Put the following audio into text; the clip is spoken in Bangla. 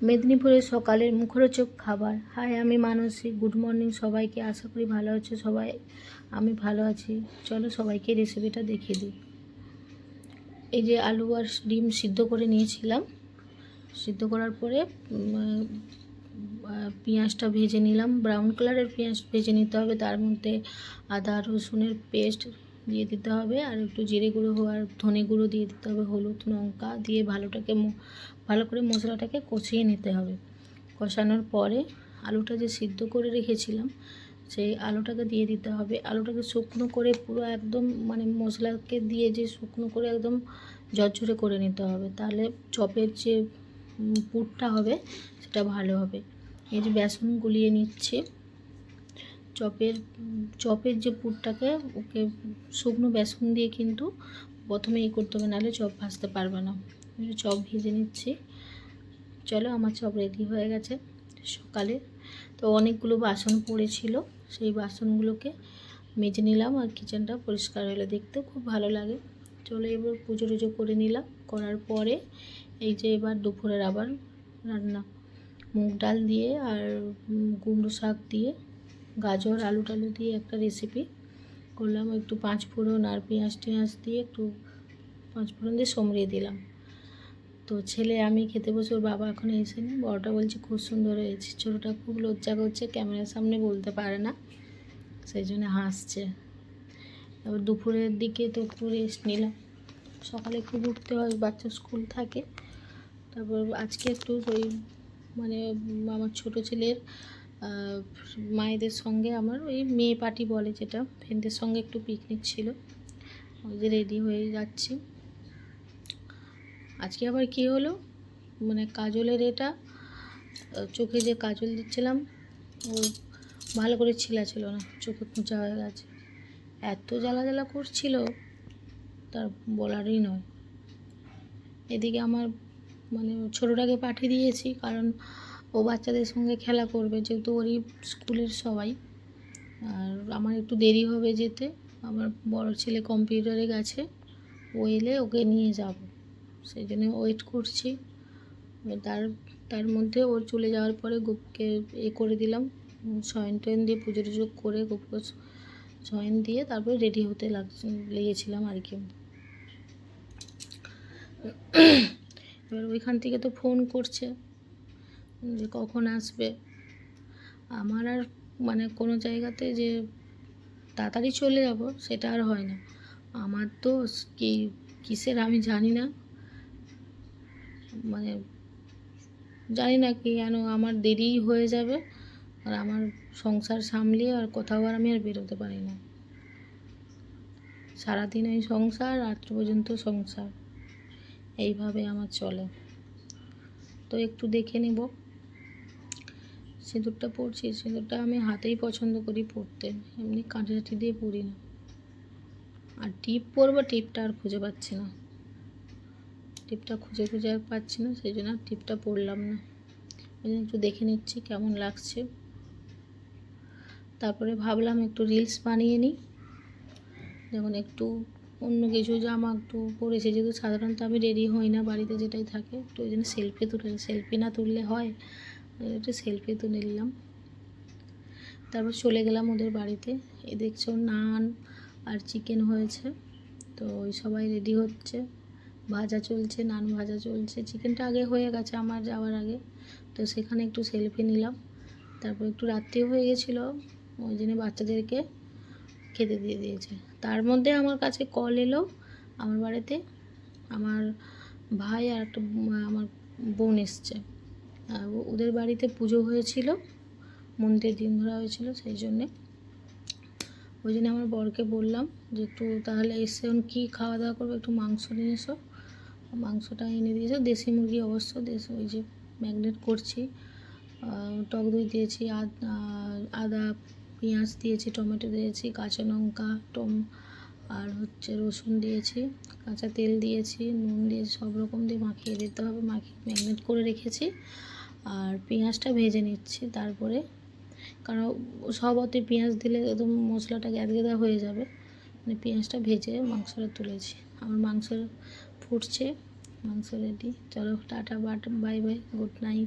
মেদিনীপুরের সকালের মুখরোচক খাবার। হাই, আমি মানসী। গুড মর্নিং সবাইকে। আশা করি ভালো আছে সবাই। আমি ভালো আছি। চলো সবাইকে রেসিপিটা দেখিয়ে দিই। এই যে আলু আর ডিম সিদ্ধ করে নিয়েছিলাম। সিদ্ধ করার পরে পেঁয়াজটা ভেজে নিলাম। ব্রাউন কালারের পেঁয়াজ ভেজে নিতে হবে। তার মধ্যে আদা রসুনের পেস্ট দিয়ে দিতে হবে, আর একটু জিরে গুঁড়ো আর ধনে গুঁড়ো দিয়ে দিতে হবে, হলুদ লঙ্কা দিয়ে ভালো করে মশলাটাকে কষিয়ে নিতে হবে। কষানোর পরে আলুটা যে সিদ্ধ করে রেখেছিলাম সেই আলুটাকে দিয়ে দিতে হবে। আলুটাকে শুকনো করে পুরো একদম মশলাকে দিয়ে যে শুকনো করে একদম ঝরঝরে করে নিতে হবে, তাহলে চপের যে পুরটা হবে সেটা ভালো হবে। এই যে বেসন গুলিয়ে নিচ্ছে। চপের যে পুরটাকে ওকে শুকনো বেসন দিয়ে কিন্তু প্রথমে করতে হবে, নাহলে চপ ভাজতে পারবে না। চপ ভেজে নিচ্ছি। চলো, আমার চপ রেডি হয়ে গেছে। সকালে তো অনেকগুলো বাসন পড়েছিল, সেই বাসনগুলোকে মেজে নিলাম, আর কিচেনটা পরিষ্কার হলে দেখতে খুব ভালো লাগে। চলো এবার পুজো টুজো করে নিলাম। করার পরে এই যে এবার দুপুরের আবার রান্না, মুগ ডাল দিয়ে আর কুমড়ো শাক দিয়ে গাজর আলু টালু দিয়ে একটা রেসিপি করলাম। একটু পাঁচফোড়ন আর পেঁয়াজ দিয়ে একটু পাঁচফোড়ন দিয়ে সমরিয়ে দিলাম। তো ছেলে আমি খেতে বসে, ওর বাবা এখন এসেনি। বড়টা বলছে খুব সুন্দর হয়েছে, ছোটোটা খুব লজ্জা করছে, ক্যামেরার সামনে বলতে পারে না, সেই জন্য হাসছে। এবার দুপুরের দিকে তো একটু রেস্ট নিলাম। সকালে খুব উঠতে হয়, বাচ্চার স্কুল থাকে। তারপর আজকে একটু ওই আমার ছোটো ছেলের মায়েদের সঙ্গে আমার ওই মেয়ে পার্টি বলে যেটা, ফ্রেন্ডদের সঙ্গে একটু পিকনিক ছিল, ওই যে রেডি হয়ে যাচ্ছি। আজকে আবার কী হলো, কাজলের এটা চোখে যে কাজল দিচ্ছিলাম ও ভালো করে ছিল না, চোখে খোঁচা হয়ে গেছে। এত জ্বালা করছিল তার বলারই নয়। এদিকে আমার ছোটোটাকে পাঠিয়ে দিয়েছি, কারণ ও বাচ্চাদের সঙ্গে খেলা করবে, যেহেতু ওরই স্কুলের সবাই। আর আমার একটু দেরি হবে যেতে, আমার বড় ছেলে কম্পিউটারে গেছে, ও এলে ওকে নিয়ে যাব, সেই জন্য ওয়েট করছি। তার মধ্যে ওর চলে যাওয়ার পরে গোপকে করে দিলাম, শয়ন টয়ন দিয়ে পুজো টুজো করে গোপকে শয়ন দিয়ে তারপরে রেডি হতে লেগেছিলাম আর কি। এবার ওইখান থেকে তো ফোন করছে যে কখন আসবে। আমার আর কোনো জায়গাতে যে তাড়াতাড়ি চলে যাব সেটা আর হয় না। আমার তো কিসের আমি জানি না, জানি না কি কেন আমার দেরি হয়ে যাবে, আর আমার সংসার সামলিয়ে আর কোথাও আর আমি আর বেরোতে পারি না। সারাদিন ওই সংসার, রাত্র পর্যন্ত সংসার, এইভাবে আমার চলে। তো একটু দেখে নেব। সিঁদুরটা পরছি, সিঁদুরটা আমি হাতেই পছন্দ করি পরতে, এমনি কাঁটি দিয়ে পরি না। আর টিপ পরবো, টিপটা আর খুঁজে পাচ্ছি না, টিপটা খুঁজে আর পাচ্ছি না, সেই জন্য টিপটা পরলাম না। একটু দেখে নিচ্ছি কেমন লাগছে। তারপরে ভাবলাম একটু রিলস বানিয়ে নিই, যেমন একটু অন্য কিছু জামা একটু পরেছি, যেহেতু সাধারণত আমি রেডি হই না, বাড়িতে যেটাই থাকে, তো ওই জন্য সেলফি না তুললে হয়, একটু সেলফি তুলে নিলাম। তারপর চলে গেলাম ওদের বাড়িতে। এ দেখছো নান আর চিকেন হয়েছে, তো ওই সবাই রেডি হচ্ছে, ভাজা চলছে, নান ভাজা চলছে। চিকেনটা আগে হয়ে গেছে আমার যাওয়ার আগে, তো সেখানে একটু সেলফি নিলাম। তারপর একটু রাত্রিও হয়ে গেছিলো, ওই জন্য বাচ্চাদেরকে খেতে দিয়ে দিয়েছে। তার মধ্যে আমার কাছে কল এলো, আমার বাড়িতে আমার ভাই আর একটা আমার বোন এসছে। ওদের বাড়িতে পুজো হয়েছিল, মন্দিরে দিন ধরা হয়েছিল, সেই জন্যে ওই জন্য আমার বরকে বললাম যে একটু তাহলে এসে কী খাওয়া দাওয়া করবো, একটু মাংস নিয়ে এসো। মাংসটা এনে দিয়েছে, দেশি মুরগি অবশ্য, ওই যে ম্যাগনেট করছি, টক দই দিয়েছি, আদা পেঁয়াজ দিয়েছি, টমেটো দিয়েছি, কাঁচা লঙ্কা আর রসুন দিয়েছি, কাঁচা তেল দিয়েছি, নুন দিয়েছি, সব রকম দিয়ে মাখিয়ে দিতে হবে, মাখিয়ে ম্যাগনেট করে রেখেছি। আর পেঁয়াজটা ভেজে নিচ্ছি তারপরে, কারণ সবতে পেঁয়াজ দিলে একদম মশলাটা গ্যাদগেদা হয়ে যাবে, পেঁয়াজটা ভেজে মাংসটা তুলেছি। আমার মাংস ফুটছে, মাংস রেডি। চলো tata, bye bye, good night.